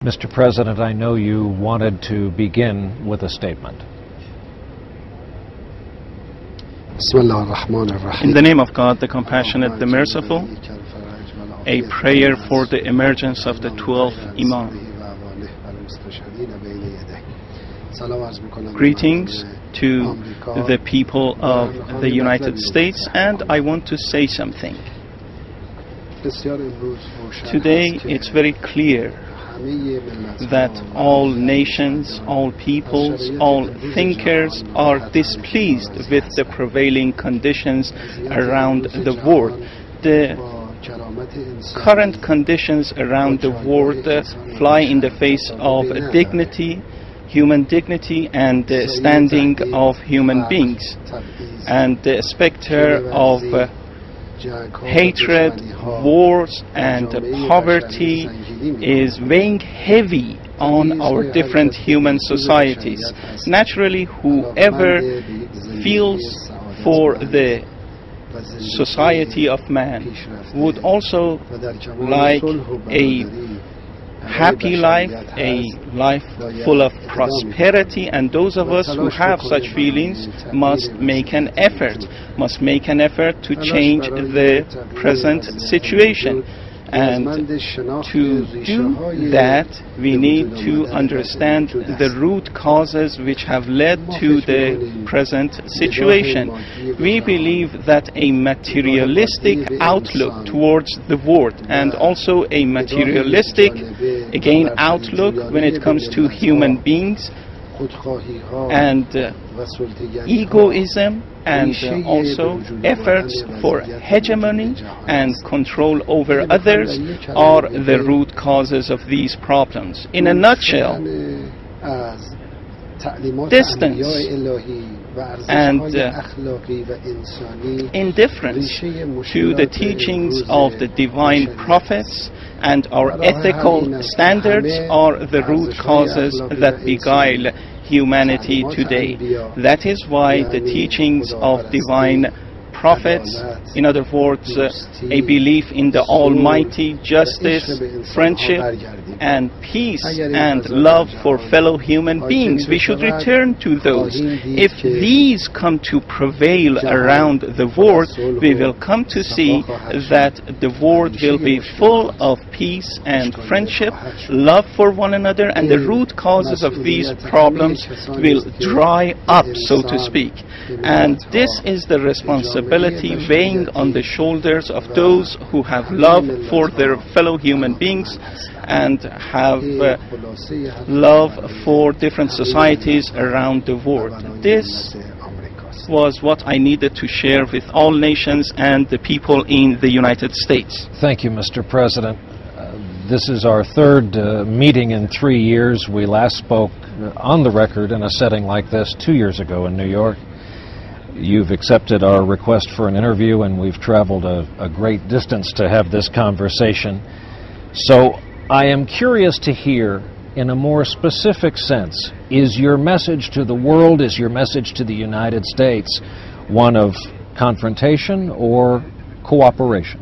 Mr. President, I know you wanted to begin with a statement. In the name of God, the Compassionate, the Merciful, a prayer for the emergence of the 12 Imam. Greetings to the people of the United States, and I want to say something. Today it's very clear that all nations, all peoples, all thinkers are displeased with the prevailing conditions around the world. The current conditions around the world fly in the face of dignity, human dignity, and the standing of human beings. And the specter of hatred, wars, and poverty is weighing heavy on our different human societies. Naturally, whoever feels for the society of man would also like a happy life, a life full of prosperity, and those of us who have such feelings must make an effort to change the present situation. And to do that, we need to understand the root causes which have led to the present situation. We believe that a materialistic outlook towards the world, and also a materialistic, again, outlook when it comes to human beings, and egoism, and also efforts for hegemony and control over others are the root causes of these problems. In a nutshell, distance and indifference to the teachings of the divine prophets and our ethical standards are the root causes that beguile humanity today. That is why the teachings of divine prophets, in other words, a belief in the Almighty, justice, friendship, and peace, and love for fellow human beings, we should return to those. If these come to prevail around the world, we will come to see that the world will be full of peace and friendship, love for one another, and the root causes of these problems will dry up, so to speak. And this is the responsibility weighing on the shoulders of those who have love for their fellow human beings and have love for different societies around the world. This was what I needed to share with all nations and the people in the United States. Thank you, Mr. President. This is our third meeting in 3 years. We last spoke on the record in a setting like this 2 years ago in New York. You've accepted our request for an interview, and we've traveled a great distance to have this conversation. So I am curious to hear, in a more specific sense, is your message to the world, is your message to the United States one of confrontation or cooperation?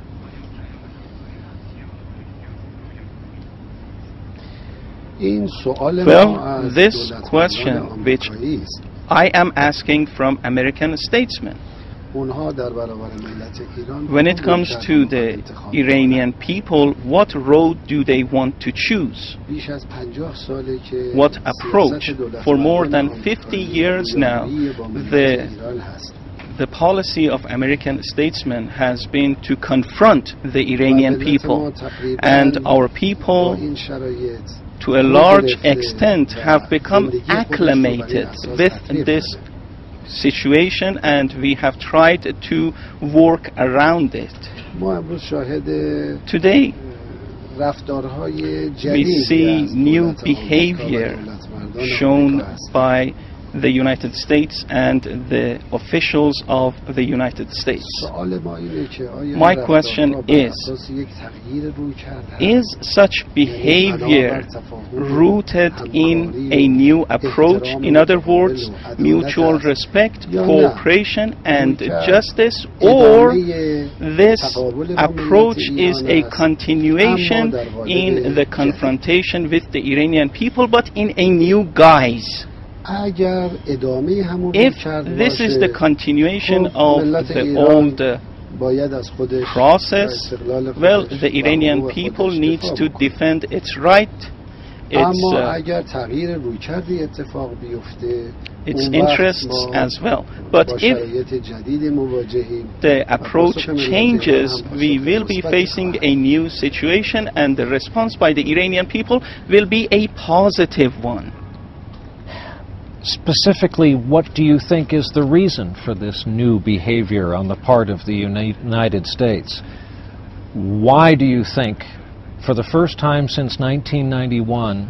Well, this question, which I am asking from American statesmen, when it comes to the Iranian people, what road do they want to choose? What approach? For more than 50 years now, the policy of American statesmen has been to confront the Iranian people, and our people, to a large extent, have become acclimated with this situation, and we have tried to work around it. Today, we see new behavior shown by the United States and the officials of the United States. My question is such behavior rooted in a new approach? In other words, mutual respect, cooperation, and justice, or this approach is a continuation in the confrontation with the Iranian people, but in a new guise? If this is the continuation of the old process, well, the Iranian people needs to defend its right, its interests as well. But if the approach changes, we will be facing a new situation, and the response by the Iranian people will be a positive one. Specifically, what do you think is the reason for this new behavior on the part of the United States? Why do you think, for the first time since 1991,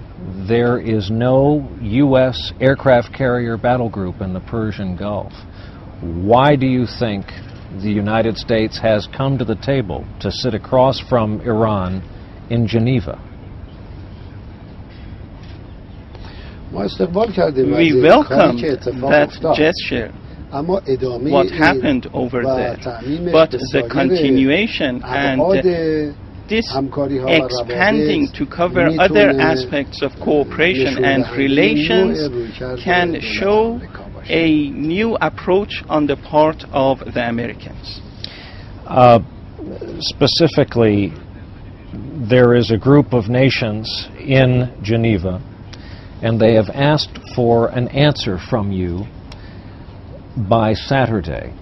there is no U.S. aircraft carrier battle group in the Persian Gulf? Why do you think the United States has come to the table to sit across from Iran in Geneva? We welcomed that gesture, what happened over there, but the continuation and this expanding to cover other aspects of cooperation and relations can show a new approach on the part of the Americans. Specifically, there is a group of nations in Geneva, and they have asked for an answer from you by Saturday.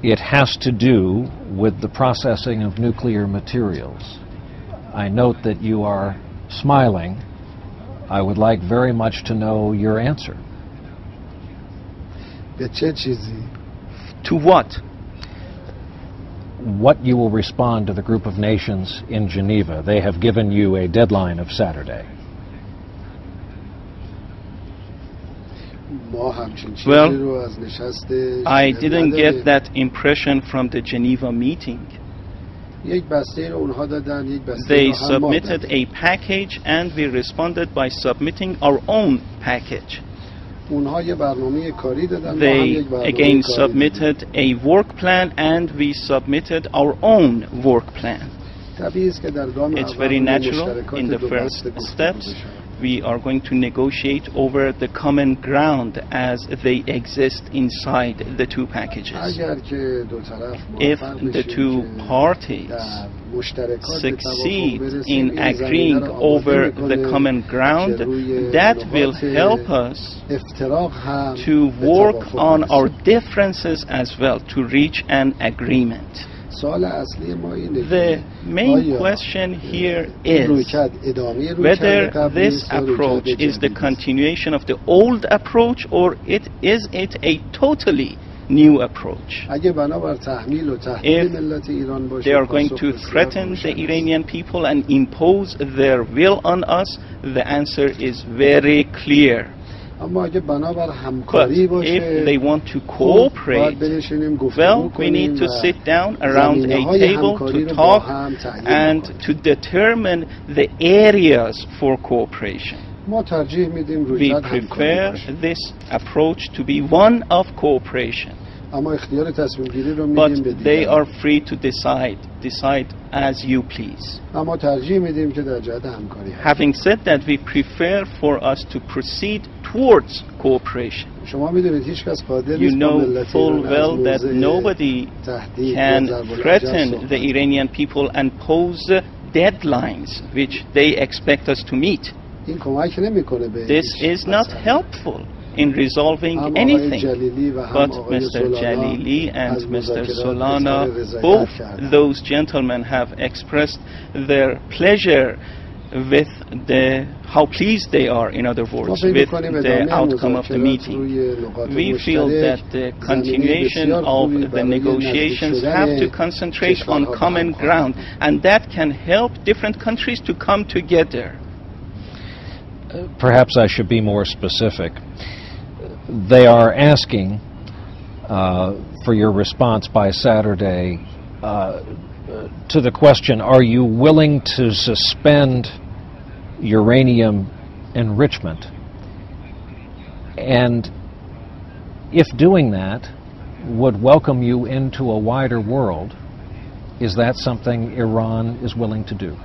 It has to do with the processing of nuclear materials. I note that you are smiling. I would like very much to know your answer. To what? What you will respond to the group of nations in Geneva. They have given you a deadline of Saturday. Well, I didn't get that impression from the Geneva meeting. They submitted a package and we responded by submitting our own package. They again submitted a work plan and we submitted our own work plan. It's very natural in the first steps. We are going to negotiate over the common ground as they exist inside the two packages. If the two parties succeed in agreeing over the common ground, that will help us to work on our differences as well, to reach an agreement. The main question here is whether this approach is the continuation of the old approach, or is it a totally new approach. If they are going to threaten the Iranian people and impose their will on us, the answer is very clear. But if they want to cooperate, well, we need to sit down around a table to talk and to determine the areas for cooperation. We prefer this approach to be one of cooperation. But they are free to decide as you please. Having said that, we prefer for us to proceed towards cooperation. You know full well that nobody can threaten the Iranian people and pose deadlines which they expect us to meet. This is not helpful in resolving anything. But Mr. Jalili and Mr. Solana, both those gentlemen have expressed their pleasure with how pleased they are, in other words, with the outcome of the meeting. We feel that the continuation of the negotiations have to concentrate on common ground, and that can help different countries to come together. perhaps I should be more specific. They are asking for your response by Saturday to the question, are you willing to suspend uranium enrichment? And if doing that would welcome you into a wider world, is that something Iran is willing to do?